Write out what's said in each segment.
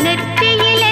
நெற்றியிலே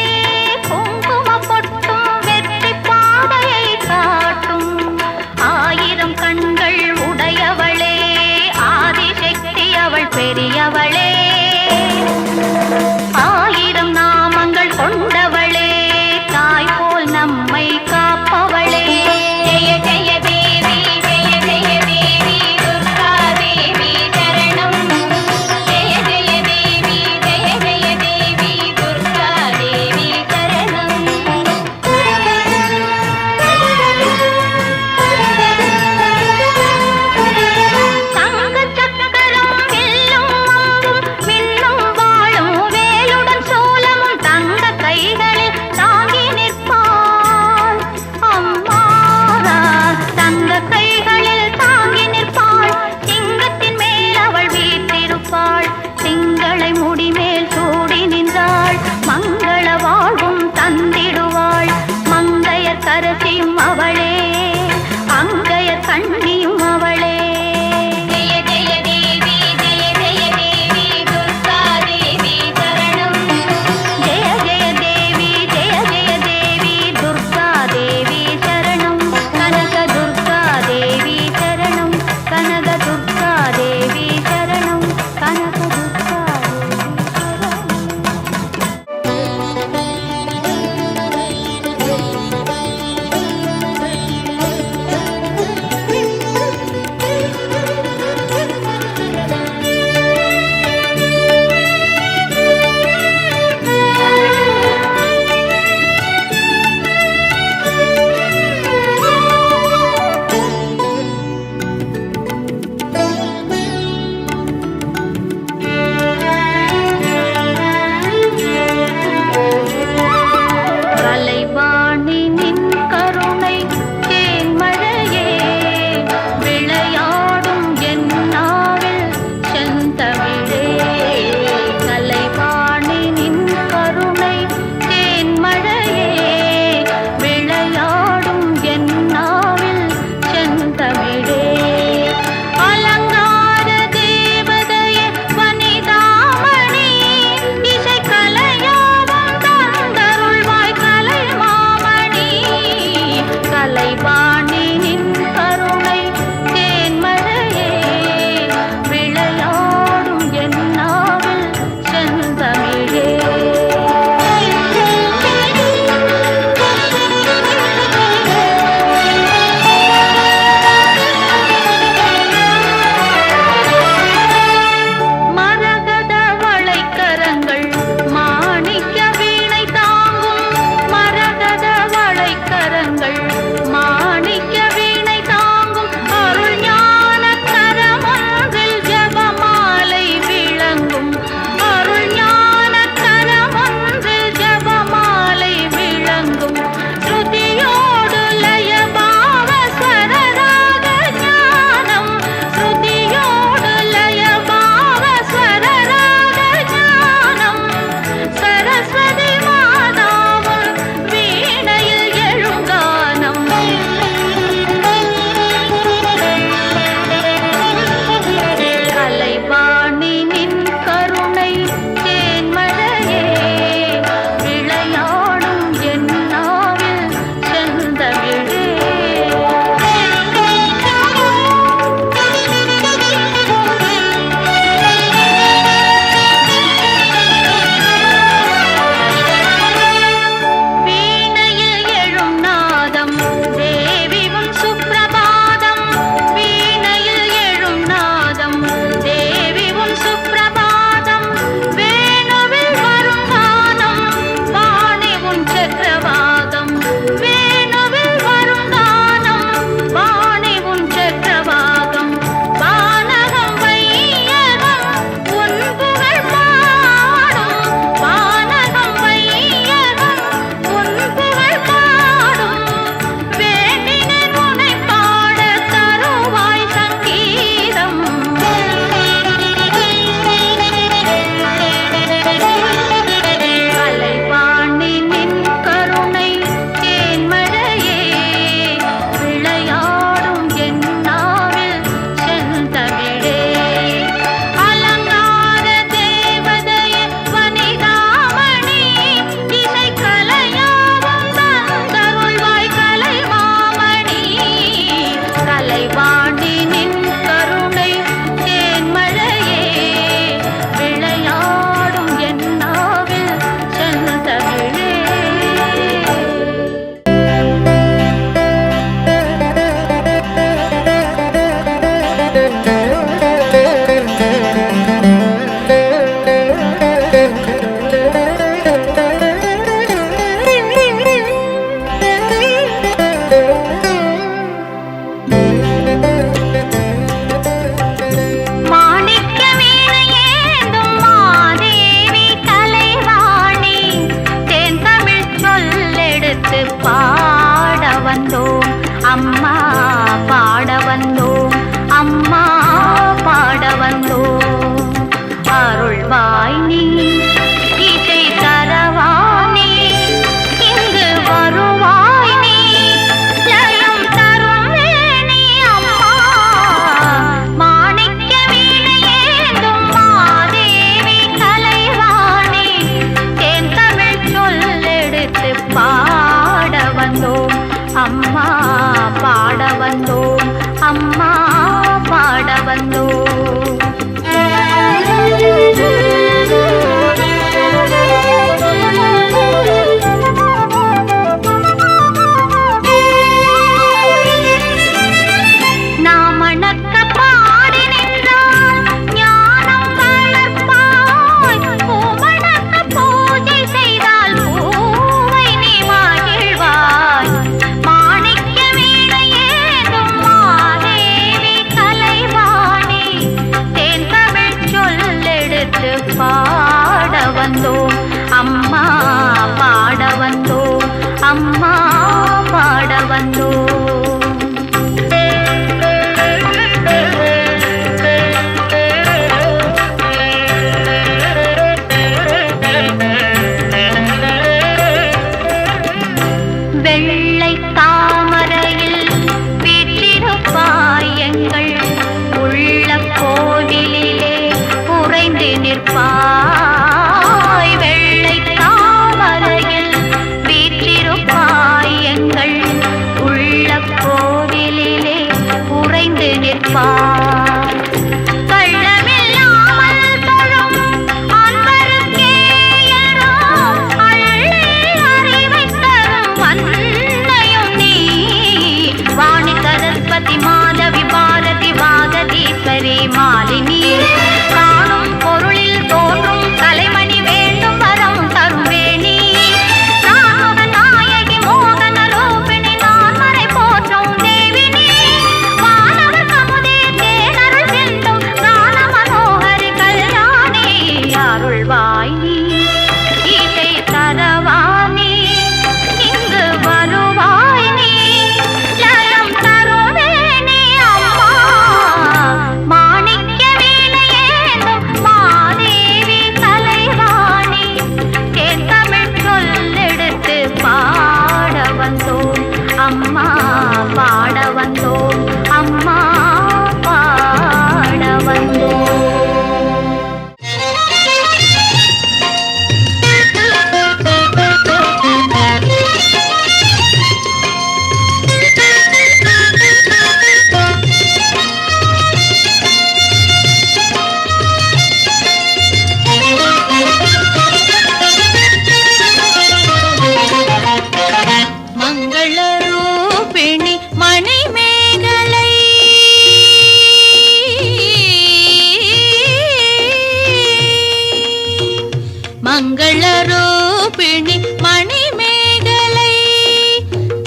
மங்களரூபிணி மணிமேகலை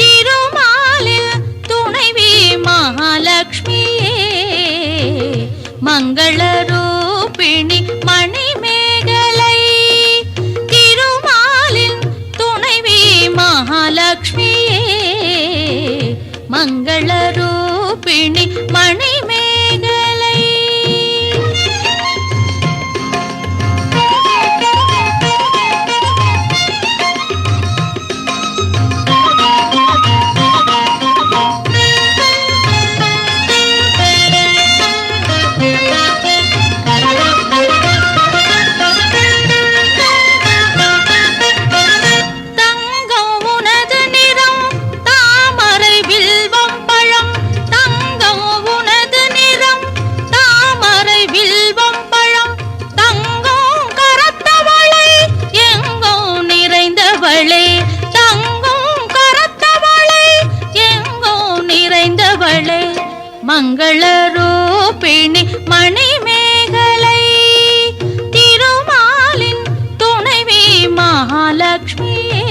திருமாலில் துணைவி மகாலட்சுமியே. மங்களரூபிணி மணிமேகலை திருமாலில் துணைவி மகாலட்சுமியே. மங்களரூபிணி மணிமேகலை மகாலட்சுமியே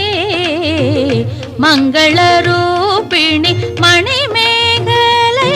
மங்களரூபிணி மணிமேகலை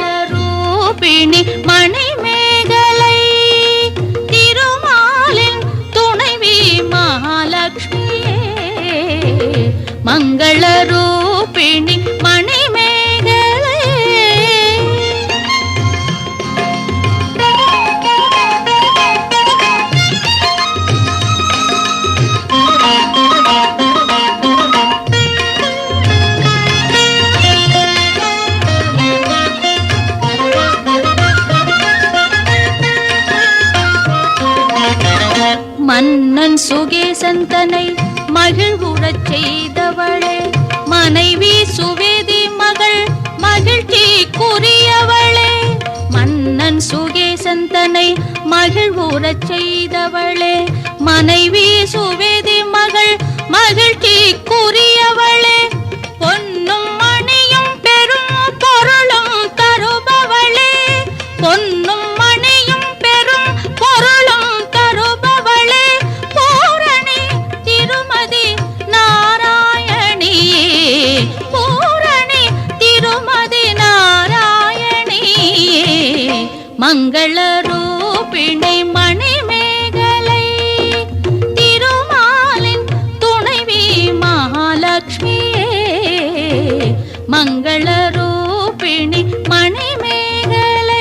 மங்களரூபிணி மணிமேகலை திருமாலின் துணைவி மகாலட்சுமியே மங்களரூபிணி மணிமேகலை மன்னன் சுகேசந்தனை மகிழ்வுறச் செய்தவளே மனைவி சுவேதி மகள் மகிழ்ச்சிக்குரியவளே மன்னன் சுகேசந்தனை மகிழ்வுறச் செய்தவளே மனைவி சுவேதி மகள் மகிழ்ச்சிக்குரியவளே பொன்னும் மணியும் பெரும் பொருளும் தருபவளே பொன்னும் மணியும் பெரும் பொருளும் தருபவளே பூரணி திருமதி நாராயணியே பூரணி திருமதி நாராயணியே மங்களரூபிணி மணிமேகலை திருமாலின் துணைவி மகாலட்சுமியே மங்களரூபிணி மணிமேகலை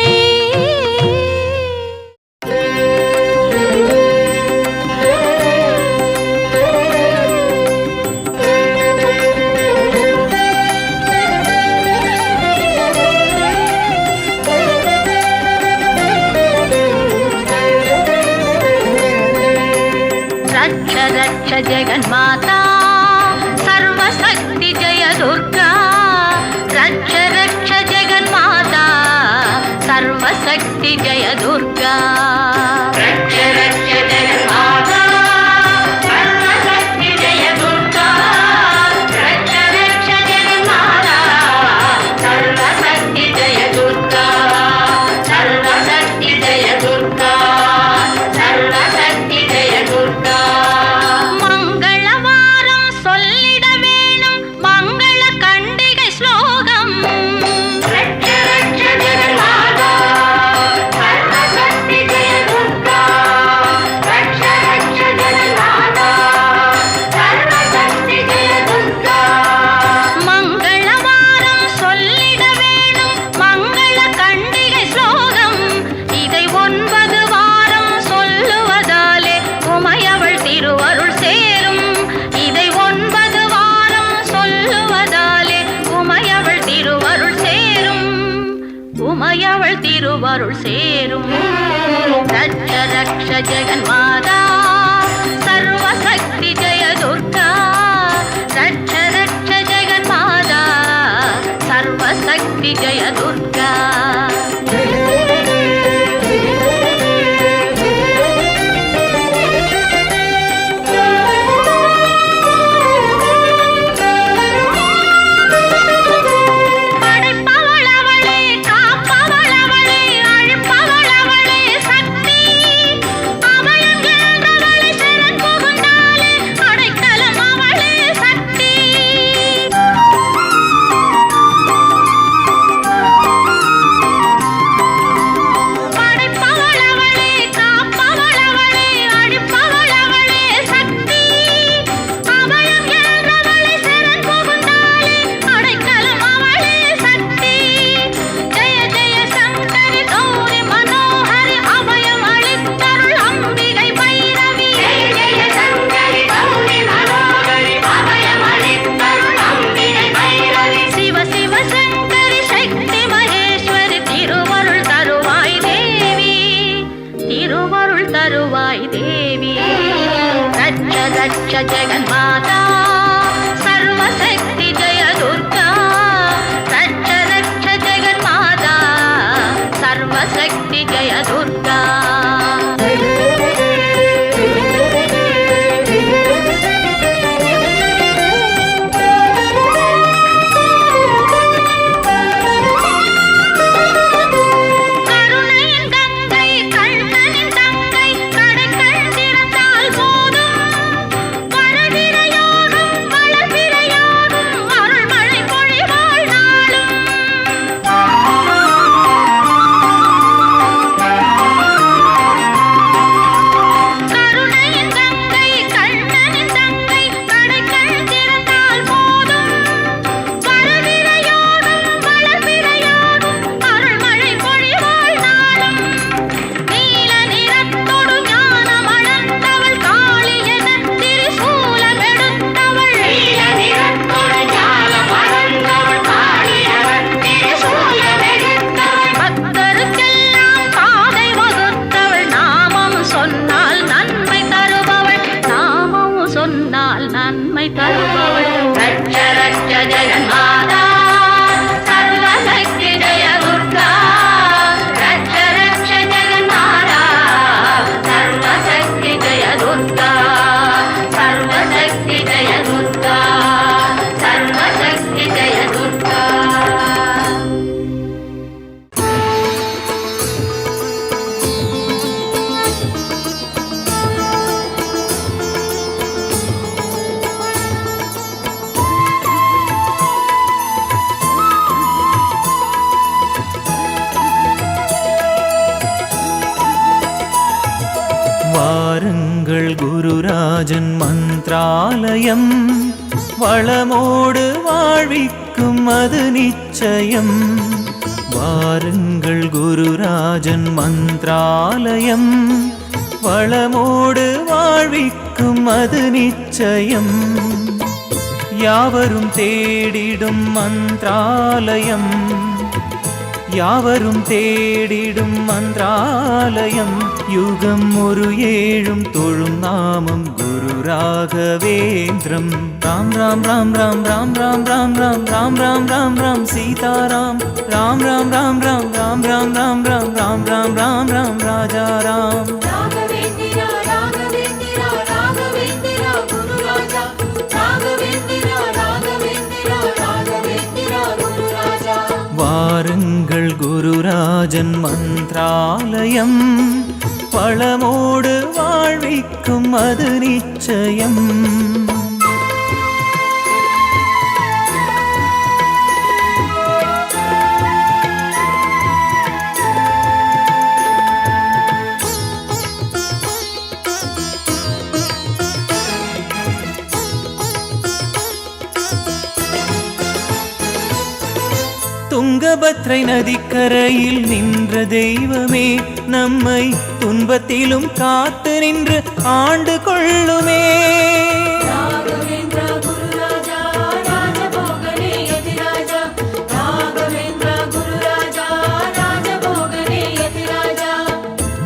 रक्ष रक्ष जगन्माता सर्वशक्ति जय दुर्गा रक्ष रक्ष जगन्माता सर्वशक्ति जय दुर्गा रक्ष रक्ष जगन्माता सर्वशक्ति जय दुर्गा रक्ष रक्ष जगन्माता सर्वशक्ति जय दुर्गा सर्वशक्ति जय दुर्गा सर्वशक्ति जय दुर्गा உமையவள் திருவருள் சேரும் ரட்ச ரக்ஷ ஜெகன்மாதா சர்வசக்தி ஜெய துர்கா ரட்ச ரக்ஷ ஜெகன்மாதா சர்வசக்தி ஜெய துர்கா रक्ष जगन्माता सर्वशक्ति जय दुर्गा रक्ष जगन्माता सर्वशक्ति जय दुर्गा குருராஜன் மந்த்ராலயம் வளமோடு வாழ்விக்கும் அது நிச்சயம். வாருங்கள் குருராஜன் மந்த்ராலயம் வளமோடு வாழ்விக்கும் அது நிச்சயம். யாவரும் தேடிடும் மந்த்ராலயம் யாவரும் தேடிடும் மந்த்ராலயம். யுகம் ஒரு ஏழும் தொழும் நாமம் குரு ராகவேந்திரம். ராம் ராம் ராம் ராம் ராம் ராம் ராம் ராம் ராம் ராம் ராம் ராம் சீதாராம். ராம் ராம் ராம் ராம் ராம் ராம் ராம் ராம் ராம் ராம் ராம் ராம் ராஜா ராம். வாருங்கள் குருராஜன் மந்த்ராலயம் வளமோடு வாழ்விக்கும் அது நிச்சயம். துங்கபத்ரை நதிக்கரையில் நின்ற தெய்வமே, நம்மை துன்பத்திலும் காத்து நின்று ஆண்டு கொள்ளுமே.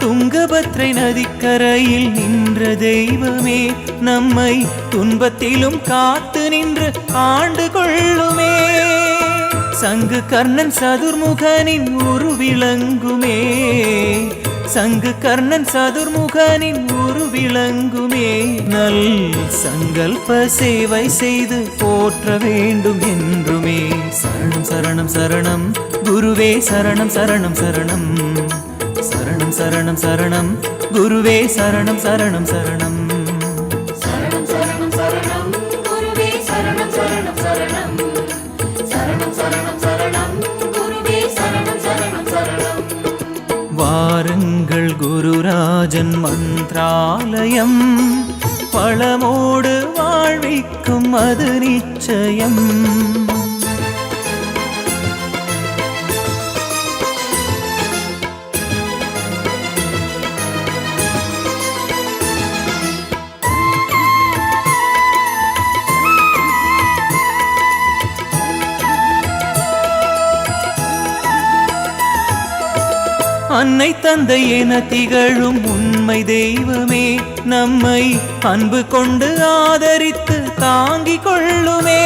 துங்கபத்ரை நதிக்கரையில் நின்ற தெய்வமே, நம்மை துன்பத்திலும் காத்து நின்று ஆண்டு கொள்ளுமே. சங்கு கர்ணன் சதுர்முகனின் ஒரு விளங்குமே, சங்கு கர்ணன் சதுர்முகனின் ஒரு விளங்குமே. நல் சங்கல்ப சேவை செய்து போற்ற வேண்டும் என்றுமே. சரணம் சரணம் சரணம் குருவே சரணம் சரணம் சரணம் சரணம் சரணம் சரணம் குருவே சரணம் சரணம் சரணம் சரணம் சரணம் சரணம் குருவே சரணம் சரணம் சரணம் சரணம் சரணம் சரணம் குருவே சரணம் சரணம் சரணம். வாருங்கள் குருராஜன் மந்த்ராலயம் வளமோடு வாழ்விக்கும் அது நிச்சயம். அன்னை தந்தை என திகழும் உண்மை தெய்வமே நம்மை அன்பு கொண்டு ஆதரித்து தாங்கிக் கொள்ளுமே.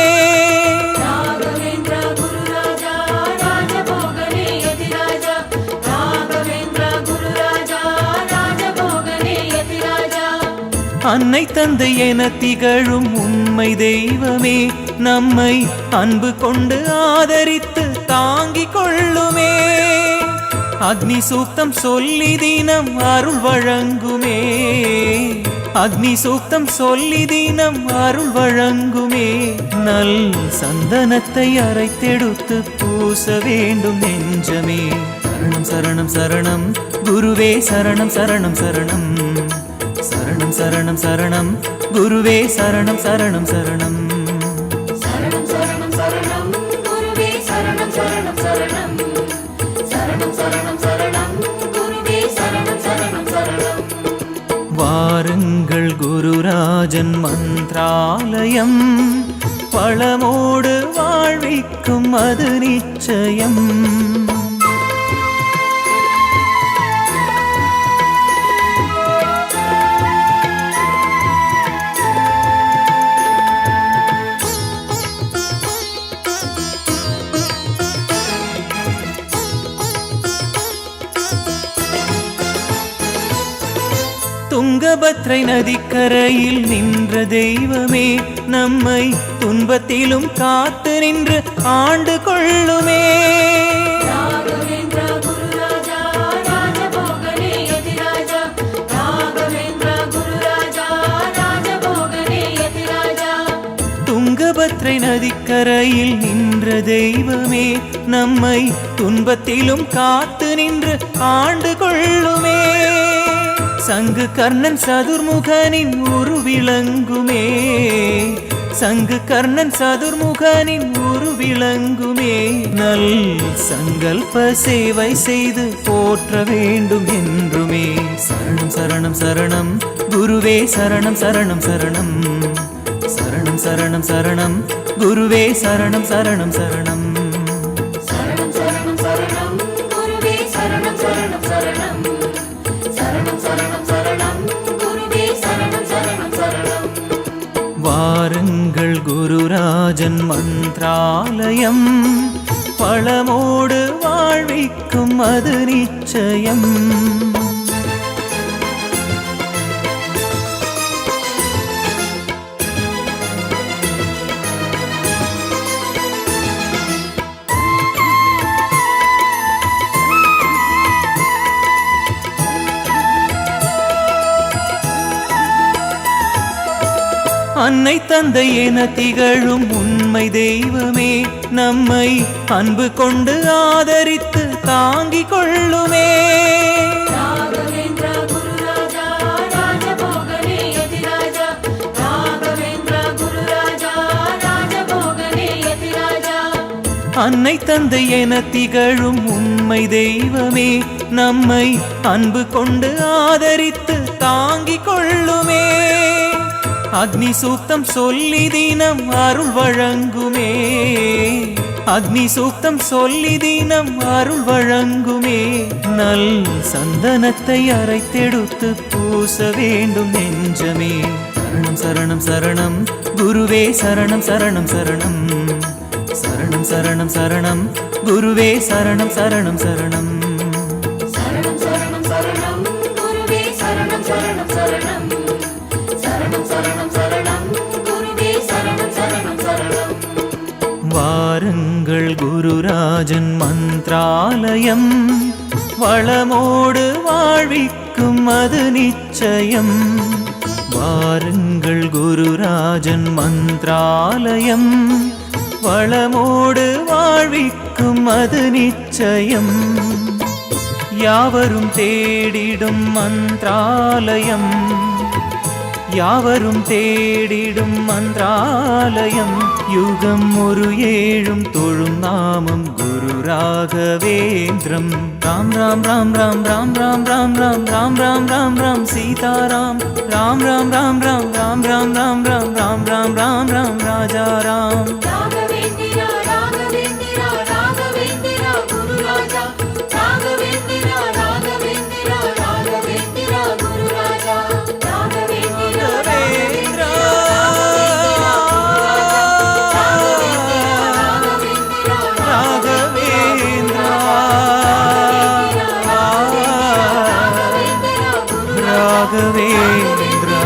அன்னை தந்தை என திகழும் உண்மை தெய்வமே நம்மை அன்பு கொண்டு ஆதரித்து தாங்கிக் கொள்ளுமே. அக்னி சூக்தம் சொல்லி தினம் அருள் வழங்குமே. அக்னி சூக்தம் சொல்லி தினம் அருள் வழங்குமே. நல் சந்தனத்தை அரைத்தெடுத்து பூச வேண்டும் நெஞ்சமே. சரணம் சரணம் சரணம் குருவே சரணம் சரணம் சரணம் சரணம் சரணம் சரணம் குருவே சரணம் சரணம் சரணம் சரணம் சரணம் சரணம் குருவே சரணம் சரணம் சரணம் சரணம் சரணம் சரணம் குருவே சரணம் சரணம் சரணம். வாருங்கள் குருராஜன் மந்த்ராலயம் பழமோடு வாழ்விக்கும் அது நிச்சயம். துங்கபத்ரை நதிக்கரையில் நின்ற தெய்வமே நம்மை துன்பத்திலும் காத்து நின்று ஆண்டு கொள்ளுமே. துங்கபத்ரை நதிக்கரையில் நின்ற தெய்வமே நம்மை துன்பத்திலும் காத்து நின்று ஆண்டு கொள்ளுமே. சங்கு கர்ணன் சதுர்முகனின் உரு விளங்குமே. சங்கு கர்ணன் சதுர்முகனின் உரு விளங்குமே. நல் சங்கல்ப சேவை செய்து போற்ற வேண்டும் என்றுமே. சரணம் சரணம் சரணம் குருவே சரணம் சரணம் சரணம் சரணம் சரணம் சரணம் குருவே சரணம் சரணம் சரணம் சரணம் சரணம் சரணம் குருவே சரணம் சரணம் சரணம் சரணம் சரணம் சரணம் குருவே சரணம் சரணம் சரணம். வாருங்கள் குருராஜன் மந்த்ராலயம் பழமோடு வாழ்விக்கும் அது நிச்சயம். அன்னை தந்தை என திகழும் உண்மை தெய்வமே நம்மை அன்பு கொண்டு ஆதரித்து தாங்கிக் கொள்ளுமே. அன்னை தந்தை என திகழும் உண்மை தெய்வமே நம்மை அன்பு கொண்டு ஆதரித்து தாங்கிக் கொள்ளுமே. அக்னி சூக்தம் சொல்லி தினம் அருள் வழங்குமே. அக்னி சூக்தம் சொல்லி தினம் அருள் வழங்குமே. நல் சந்தனத்தை அரைத்தெடுத்து பூச வேண்டும் நெஞ்சமே. சரணம் சரணம் சரணம் குருவே சரணம் சரணம் சரணம் சரணம் சரணம் சரணம் குருவே சரணம் சரணம் சரணம் சரணம் சரணம் சரணம் குருவே சரணம் சரணம் சரணம் சரணம் சரணம் சரணம் குருவே சரணம் சரணம் சரணம். வாருங்கள் குருராஜன் மந்த்ராலயம் வளமோடு வாழ்விக்கும் அது நிச்சயம். வாருங்கள் குருராஜன் மந்த்ராலயம் வளமோடு வாழ்விக்கும் அது நிச்சயம். யாவரும் தேடிடும் மந்த்ராலயம் யாவரும் தேடிடும் மந்த்ராலயம். யுகம் ஒரு ஏழும் தொழும் நாமம் குரு ராகவேந்திரம். ராம் ராம் ராம் ராம் ராம் ராம் ராம் ராம் ராம் ராம் ராம் ராம் சீதாராம். ராம் ராம் ராம் ராம் ராம் ராம் ராம் ராம் ராம் ராம் ராம் ராம் ராஜா ராம். ராகவேந்திரா ராகவேந்திரா ராகவேந்திரா குரு ராஜா ராகவேந்திரா ராக ராகவேந்திரா.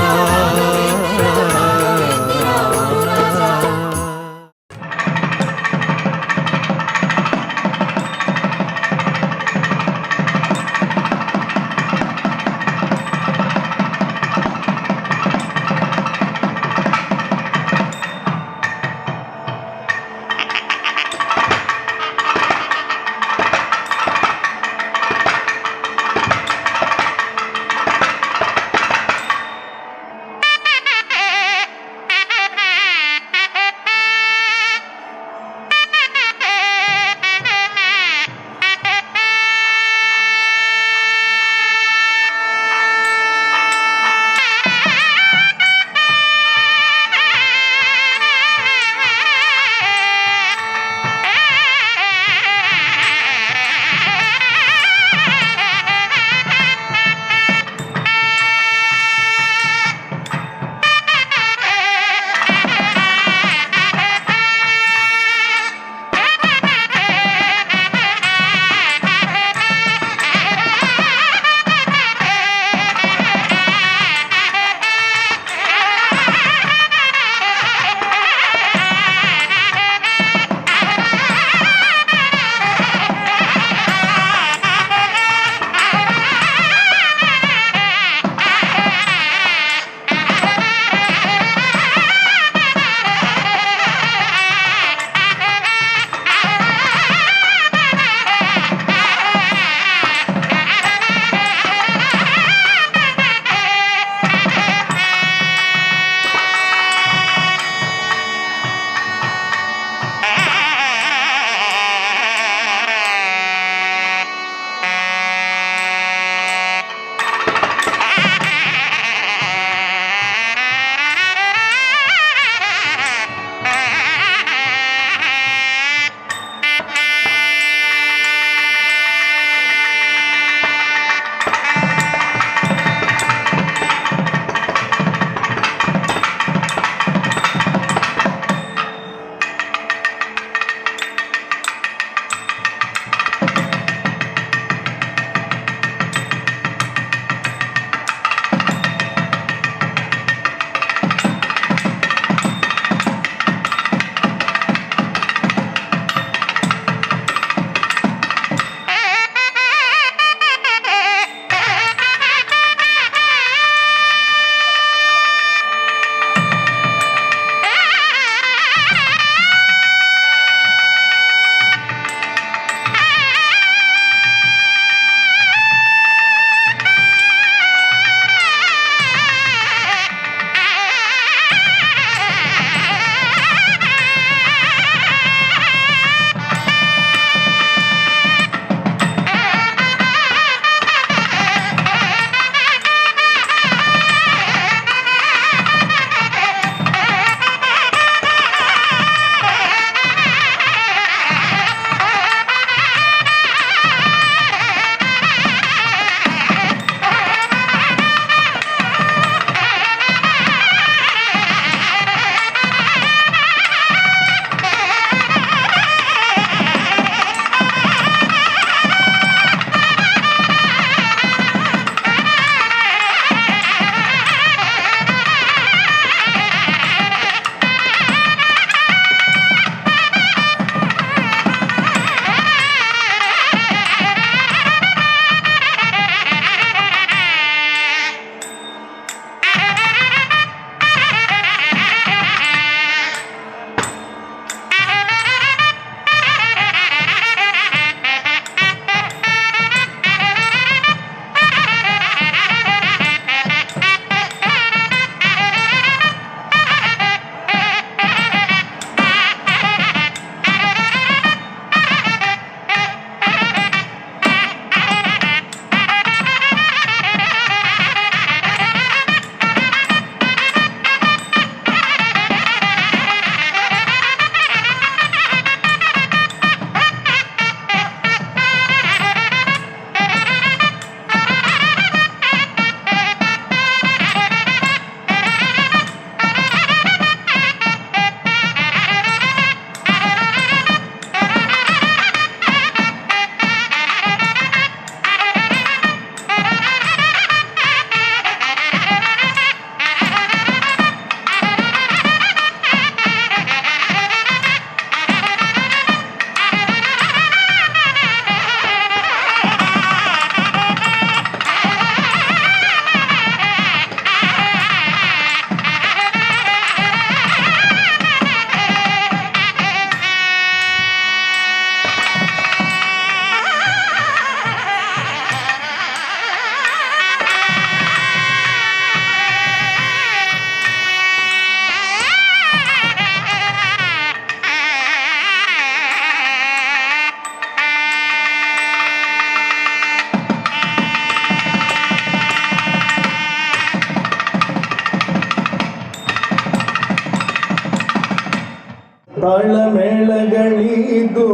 ತಾಳಮೇಳಗಳಿದು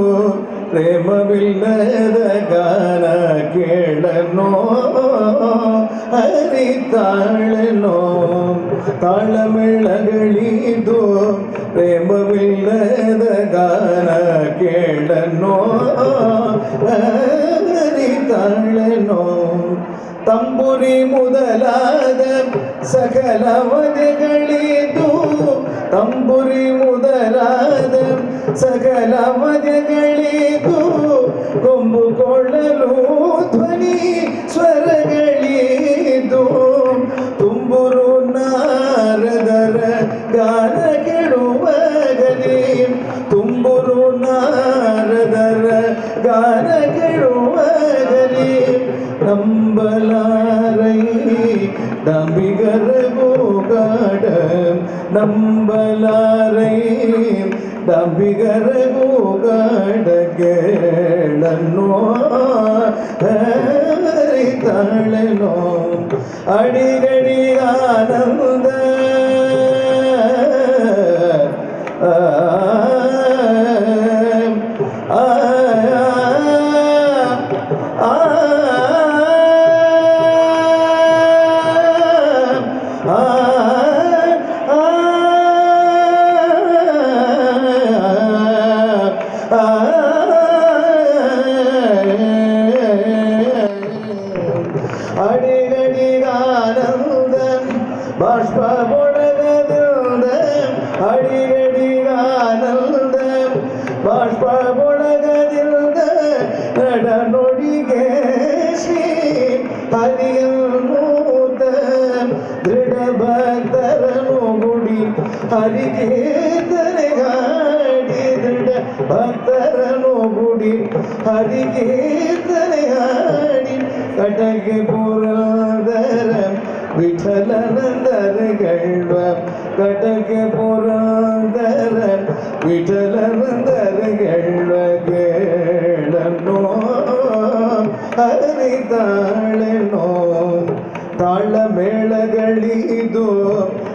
ಪ್ರೇಮವಿಲ್ಲದ ಗಾನ ಕೇಳನೋ ಹರಿತಾಳನೋ ತಾಳಮೇಳಗಳಿದು ಪ್ರೇಮವಿಲ್ಲದ ಗಾನ ಕೇಳನೋ ಹರಿತಾಳನೋ ತಂಬುರಿ ಮೊದಲಾದ ಸಕಲ ಮದೆಗಳಿದು ತಂಬುರಿ ಮೊದಲಾದ ಸಕಲ ಮದೆಗಳಿದು ಕೊಂಬುಕೊಳ್ಳಲು ಧ್ವನಿ ಸ್ವರಗಳಿದು ತುಂಬುರು ನಾರದರ ಗಾನ ಕೆಡುವಗಲಿ ತುಂಬುರು ನಾರದರ ಗಾನ ಕೆಡುವಗಲಿ ನಂಬಲಾರೈ ನಂಬಿಗರ ಗೋಗಾಡ ನಂಬಲಾರೈ ನಂಬಿಗರ ಗೋಗಾಡ ಕೇಳನೋ ಹರಿತಾಳನೋ ಅಡಿಗಡಿ ಆನಂದ ಅಡಿಗಡಿಗಾನಂದ ಬಾಷ್ಪ ಬೊಳಗದಿಂದ ಅಡಿಗಡಿಗಾನಂದ ಬಾಷ್ಪ ಬೊಳಗದಿಂದ ನಡ ನುಡಿಗೆ ಶ್ರೀ ಹರಿಯನ್ನೂತ ದೃಢ ಭಕ್ತರನು ಗುಡಿ ಹರಿಕೀರ್ತನೆಗಾಡಿ ದೃಢ ಭಕ್ತರನು ಗುಡಿ ಹರಿಕೀರ್ತನೆಗಾಡಿ ಕಟಗೆ ಪುರಂದರ ವಿಠಲನಂದರಗಳ್ವ ಕಟಗೆ ಪುರಂದರ ವಿಠಲನಂದರಗಳ್ವ ಕೇಳನೋ ಹರಿತಾಳನೋ ತಾಳಮೇಳಗಳಿದು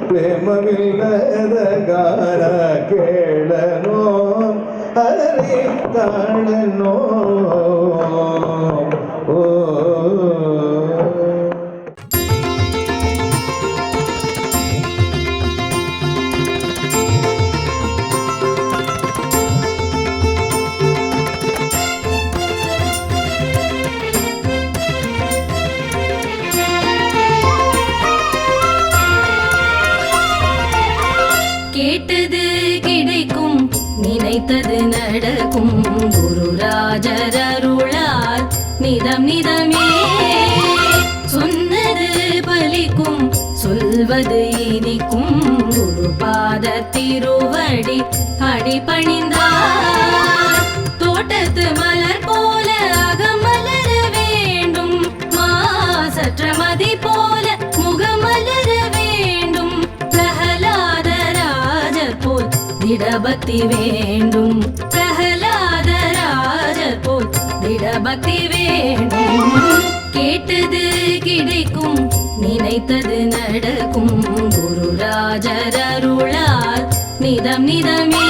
ಪ್ರೇಮವಿಲ್ಲದ ಗಾನ ಕೇಳನೋ ಹರಿತಾಳನೋ ಓ கேட்டது கிடைக்கும் நினைத்தது நடக்கும் குருராஜர் அருளால் நிதம் நிதமே சொன்னது பலிக்கும் சொல்வது இனிக்கும் குருபாத திருவடி அடிபணிந்தார் தோட்டத்து மலர் போல அகமலர வேண்டும் மாசற்ற மதி போல முகமலர வேண்டும் பிரஹலாத ராஜர் போல் திடபக்தி வேண்டும் பிரஹலாத ராஜர் போல் திடபக்தி வேண்டும் கேட்டது கிடைக்கும் நினைத்தது நடக்கும் குருராஜர் அருளால் நிதம் நிதமே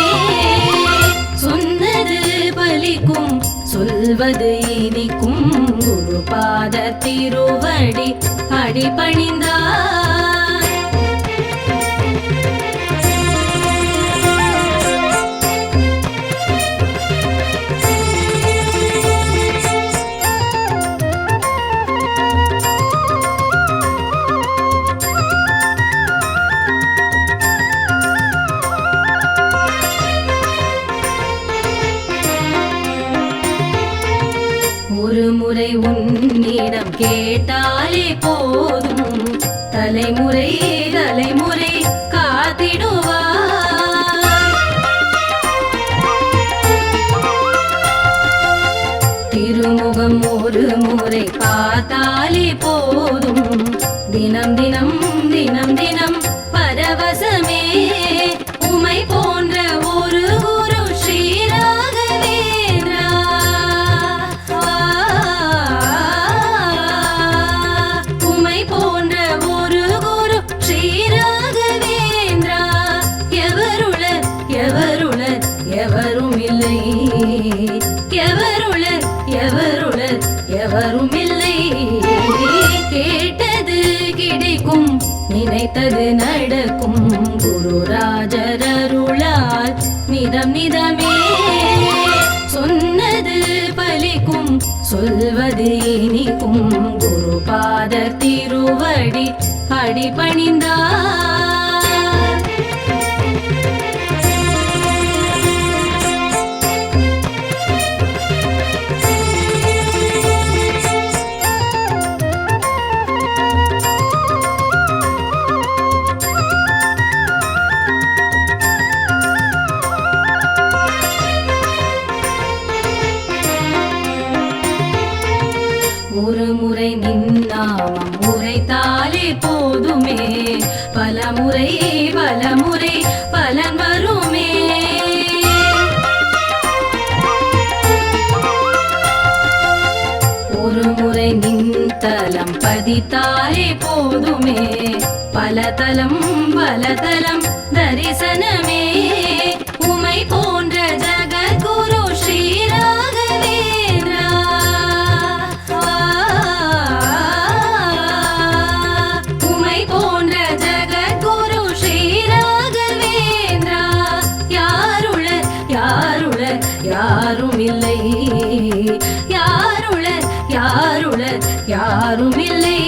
சொன்னது பலிக்கும் சொல்வது இனிக்கும் குருபாத திருவடி அடிபணிந்தார் ஒரு முறை உன்னிடம் கேட்டாலே போதும் தலைமுறை தலைமுறை காத்திடுவார் திருமுகம் ஒரு முறை பார்த்தாலே போதும் தினம் தினம் தினம் தினம் பரவசமே உமை போன்ற ஒரு குரு ஸ்ரீ ராகவேந்திரா உமை போன்ற ஒரு குரு ஸ்ரீ ராகவேந்திரா எவருளர் எவருளர் நினைத்தது நடக்கும் குருராஜர் அருளால் நிதம் நிதமே சொன்னது பலிக்கும் சொல்வது இனிக்கும் குருபாத திருவடி அடிபணிந்தார். ஒரு முறை நின்னாமம் உரைத்தாலே போதுமே பலமுறை பலமுறை பலன் வருமே. ஒரு முறை நின்தலம் பதித்தாலே போதுமே பலதலம் பலதலம் தரிசனமே. உமை போன்ற ஜகத்குரு ஸ்ரீ ராகவேந்திரா உமை போன்ற ஜகத்குரு ஸ்ரீ ராகவேந்திரா யாருளர் யாருளர் யாரும் இல்லை யாருளர் யாருளர் யாரும் இல்லை.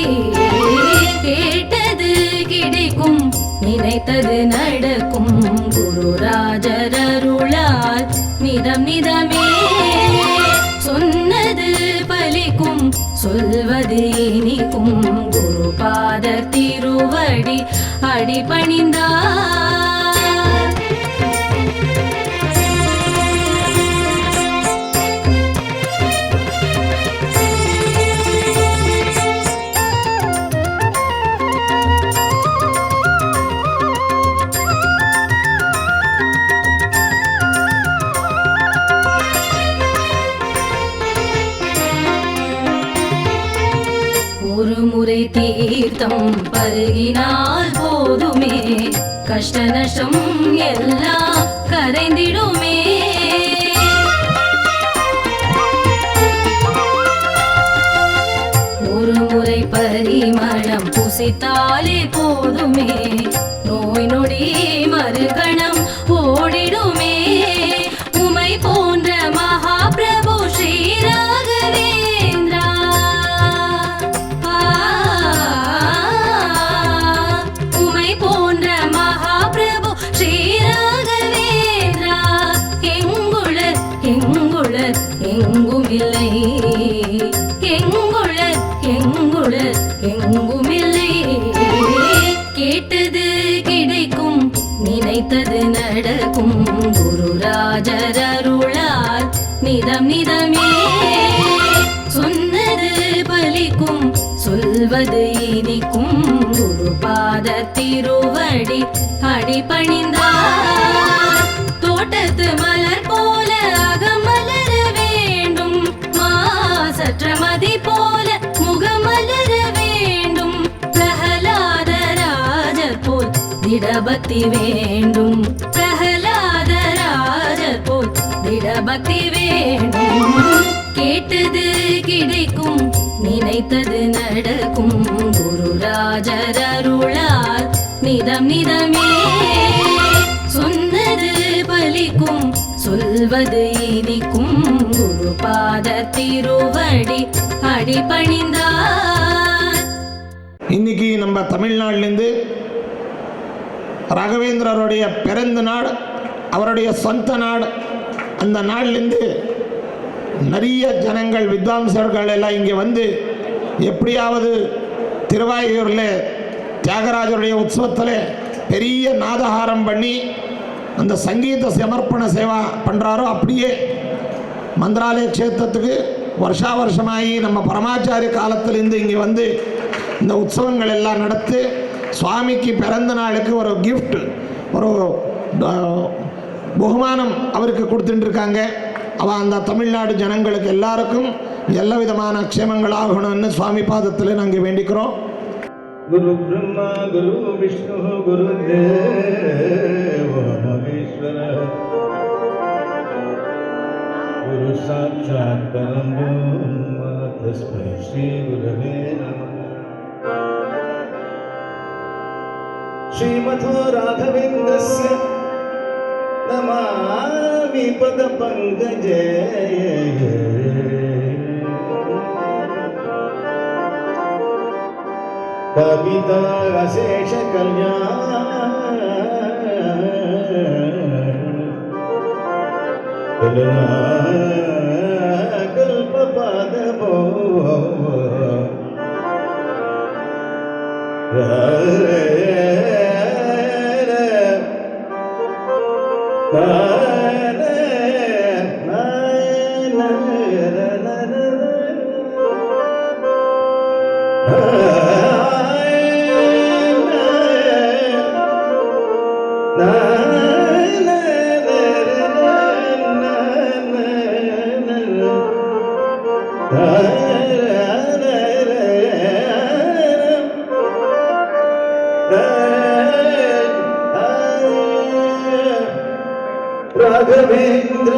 கேட்டது கிடைக்கும் நினைத்தது நடக்கும் குருராஜர் அருளால் நிதம் நிதமே சொன்னது பலிக்கும் சொல்வது இனிக்கும் குருபாத திருவடி அடிபணிந்தார். ஒரு முறை தீர்த்தம் பருகினால் போதுமே கஷ்ட நஷ்டம் எல்லாம் கரைந்திடுமே. ஒரு முறை பரிமளம் புசித்தாலே போதுமே நோய் நொடி மறுகணம் ஓடிடுமே. உமை போன்ற மகாபிரபு ஸ்ரீ ராகவேந்திரா உமை போன்ற மகாபிரபு ஸ்ரீ ராகவேந்திரா எங்குளர் எங்குளர் எங்கும் இல்லை எங்குளர் எங்குளர் எங்கும் இல்லை. கேட்டது கிடைக்கும் நினைத்தது நடக்கும் குருராஜர் அருளால் நிதம் நிதமே சொன்னது பலிக்கும் சொல்வது இனிக்கும் குருபாத திருவடி அடிபணிந்தார். தோட்டத்து மலர் போல அகமலர வேண்டும் மாசற்ற மதி போல முகமலர வேண்டும். பிரஹலாத ராஜர் போல் திடபக்தி வேண்டும் பிரஹலாத ராஜர் போல் திடபக்தி வேண்டும். கேட்டது கிடைக்கும் நினைத்தது நடக்கும் குருராஜர் அருளால் நிதம் நிதமே சொன்னது பலிக்கும் சொல்வது இனிக்கும் குருபாத திருவடி அடிபணிந்தார். இன்னைக்கு நம்ம தமிழ்நாட்டிலேருந்து ராகவேந்திரருடைய பிறந்த நாள் அவருடைய சொந்த நாடு. அந்த நாள்லேருந்து நிறைய ஜனங்கள் வித்வாம்சர்கள் எல்லாம் இங்கே வந்து எப்படியாவது திருவாயூரில் தியாகராஜருடைய உற்சவத்தில் பெரிய நாதஹாரம் பண்ணி அந்த சங்கீத சமர்ப்பண சேவா பண்ணுறாரோ அப்படியே மந்திராலய க்ஷேத்திரத்துக்கு வருஷா வருஷமாகி நம்ம பரமாச்சாரிய காலத்திலேருந்து இங்கே வந்து இந்த உற்சவங்கள் எல்லாம் நடத்து சுவாமிக்கு பிறந்த நாளுக்கு ஒரு கிஃப்ட் ஒரு பகுமானம் அவருக்கு கொடுத்துட்டுருக்காங்க. அவள் அந்த தமிழ்நாடு ஜனங்களுக்கு எல்லாருக்கும் எல்லா விதமான க்ஷேமங்கள் ஆகணும்னு சுவாமி பாதத்தில் நாங்கள் வேண்டிக்கிறோம். குரு பிரம்மா குரு விஷ்ணு குரு தேவோ மகேஸ்வர குரு சாட்சாத் பரம்பிரம்ம தஸ்மை ஸ்ரீ குரவே நமः. श्रीमथो राघवेन्द्रस्य नमामि पदपङ्कजे कविता अशेष कल्पपादपो राघवेंद्र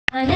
அன